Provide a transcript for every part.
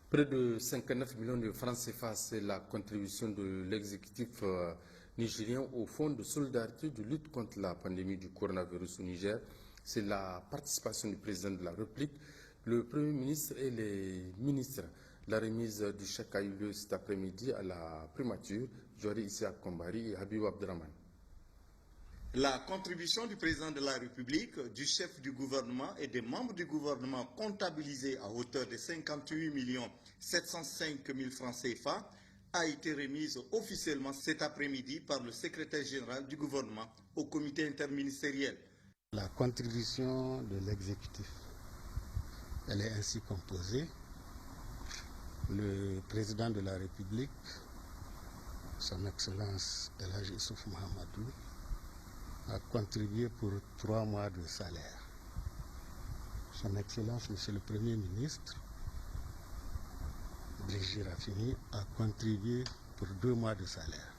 Près de 59 millions de francs CFA, c'est la contribution de l'exécutif nigérien au Fonds de solidarité de lutte contre la pandémie du coronavirus au Niger. C'est la participation du président de la République, le Premier ministre et les ministres. La remise du chèque a eu lieu cet après-midi à la primature. J'aurai ici à Kombari et Habib Abdraman. La contribution du président de la République, du chef du gouvernement et des membres du gouvernement comptabilisés à hauteur de 58 705 000 francs CFA a été remise officiellement cet après-midi par le secrétaire général du gouvernement au comité interministériel. La contribution de l'exécutif, elle est ainsi composée. Le président de la République, son Excellence El Hadji Issoufou Mahamadou, a contribué pour 3 mois de salaire. Son Excellence, Monsieur le Premier ministre, Brigitte Raffini, a contribué pour 2 mois de salaire.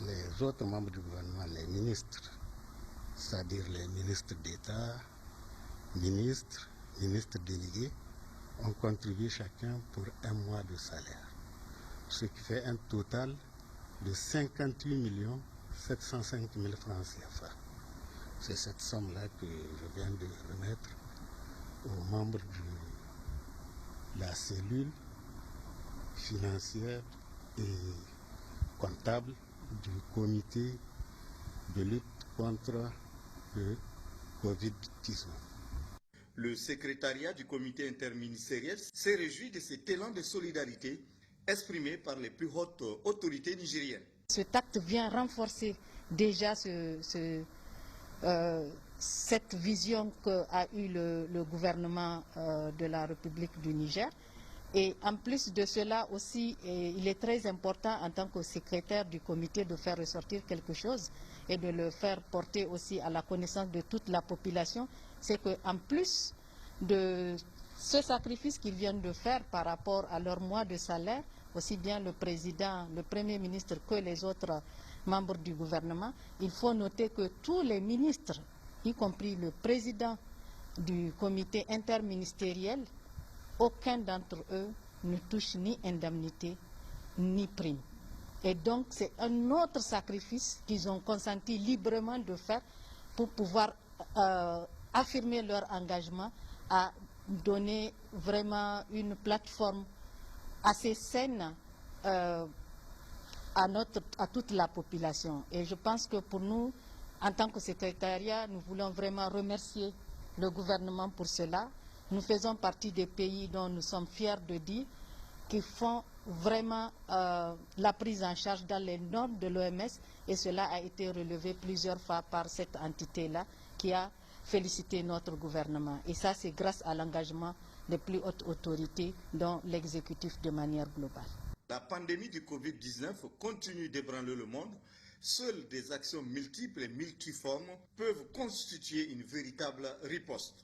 Les autres membres du gouvernement, les ministres, c'est-à-dire les ministres d'État, ministres délégués, ont contribué chacun pour 1 mois de salaire. Ce qui fait un total de 58 705 000 francs CFA. C'est cette somme-là que je viens de remettre aux membres de la cellule financière et comptable du comité de lutte contre le Covid-19. Le secrétariat du comité interministériel s'est réjoui de cet élan de solidarité exprimé par les plus hautes autorités nigériennes. Cet acte vient renforcer déjà cette vision qu'a eue le gouvernement de la République du Niger. Et en plus de cela aussi, il est très important en tant que secrétaire du comité de faire ressortir quelque chose et de le faire porter aussi à la connaissance de toute la population. C'est qu'en plus de ce sacrifice qu'ils viennent de faire par rapport à leur mois de salaire, aussi bien le président, le Premier ministre que les autres membres du gouvernement, il faut noter que tous les ministres, y compris le président du comité interministériel, aucun d'entre eux ne touche ni indemnité ni prime. Et donc c'est un autre sacrifice qu'ils ont consenti librement de faire pour pouvoir affirmer leur engagement à donner vraiment une plateforme assez saine à toute la population. Et je pense que pour nous, en tant que secrétariat, nous voulons vraiment remercier le gouvernement pour cela. Nous faisons partie des pays dont nous sommes fiers de dire qu'ils font vraiment la prise en charge dans les normes de l'OMS et cela a été relevé plusieurs fois par cette entité-là qui a félicité notre gouvernement. Et ça, c'est grâce à l'engagement des plus hautes autorités, dont l'exécutif de manière globale. La pandémie du Covid-19 continue d'ébranler le monde. Seules des actions multiples et multiformes peuvent constituer une véritable riposte.